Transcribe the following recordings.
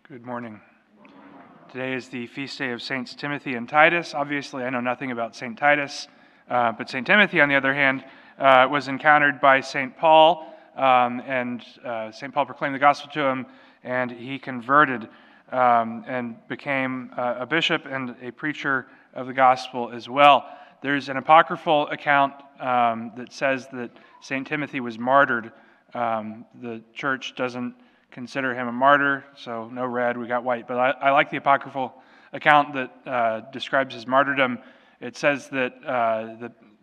Good morning. Today is the feast day of Saints Timothy and Titus. Obviously, I know nothing about St. Titus, but St. Timothy, on the other hand, was encountered by St. Paul, and St. Paul proclaimed the gospel to him, and he converted and became a bishop and a preacher of the gospel as well. There's an apocryphal account that says that St. Timothy was martyred. The church doesn't consider him a martyr, so no red, we got white. But I like the apocryphal account that describes his martyrdom. It says that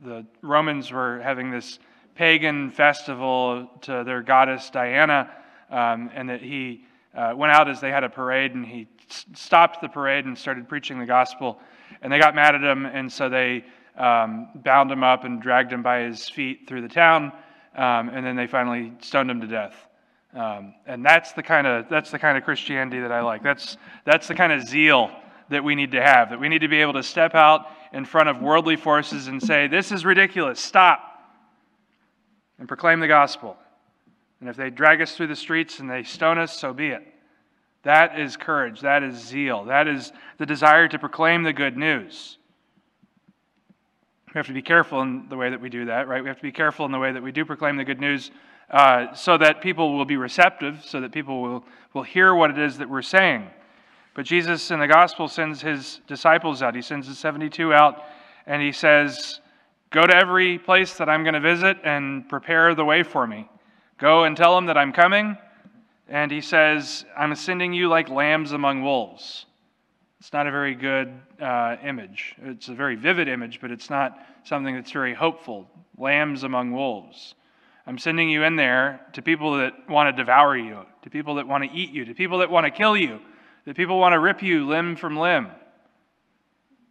the Romans were having this pagan festival to their goddess Diana, and that he went out as they had a parade, and he stopped the parade and started preaching the gospel. And they got mad at him, and so they bound him up and dragged him by his feet through the town, and then they finally stoned him to death. And that's the kind of Christianity that I like. That's the kind of zeal that we need to have. That we need to be able to step out in front of worldly forces and say, "This is ridiculous. Stop!" and proclaim the gospel. And if they drag us through the streets and they stone us, so be it. That is courage. That is zeal. That is the desire to proclaim the good news. We have to be careful in the way that we do that, right? We have to be careful in the way that we do proclaim the good news, so that people will be receptive, so that people will hear what it is that we're saying. But Jesus in the gospel sends his disciples out. He sends the 72 out, and he says, "Go to every place that I'm going to visit and prepare the way for me. Go and tell them that I'm coming." And he says, "I'm sending you like lambs among wolves." It's not a very good image. It's a very vivid image, but it's not something that's very hopeful. Lambs among wolves. I'm sending you in there to people that want to devour you, to people that want to eat you, to people that want to kill you, that people want to rip you limb from limb.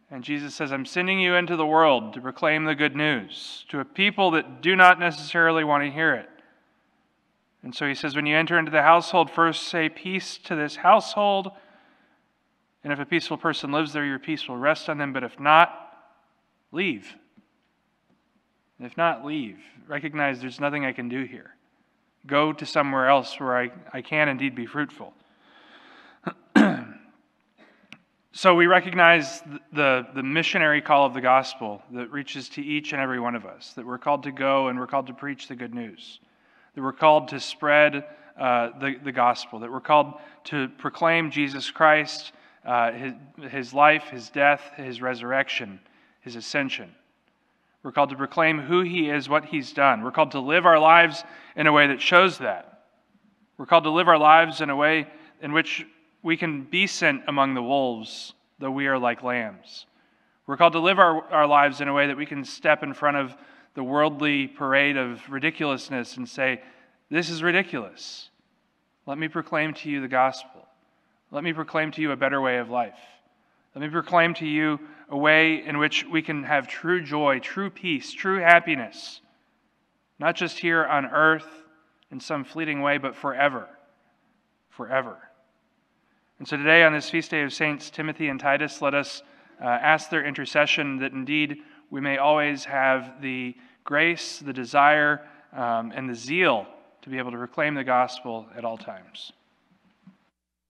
And Jesus says, "I'm sending you into the world to proclaim the good news to a people that do not necessarily want to hear it." And so he says, when you enter into the household, first say, "Peace to this household." And if a peaceful person lives there, your peace will rest on them. But if not, leave. If not, leave. Recognize there's nothing I can do here. Go to somewhere else where I can indeed be fruitful. So we recognize the missionary call of the gospel that reaches to each and every one of us, that we're called to go and we're called to preach the good news, that we're called to spread the gospel, that we're called to proclaim Jesus Christ, his life, his death, his resurrection, his ascension. We're called to proclaim who he is, what he's done. We're called to live our lives in a way that shows that. We're called to live our lives in a way in which we can be sent among the wolves, though we are like lambs. We're called to live our lives in a way that we can step in front of the worldly parade of ridiculousness and say, "This is ridiculous. Let me proclaim to you the gospel. Let me proclaim to you a better way of life. Let me proclaim to you a way in which we can have true joy, true peace, true happiness, not just here on earth in some fleeting way, but forever, forever." And so today, on this feast day of Saints Timothy and Titus, let us ask their intercession that indeed we may always have the grace, the desire, and the zeal to be able to proclaim the gospel at all times.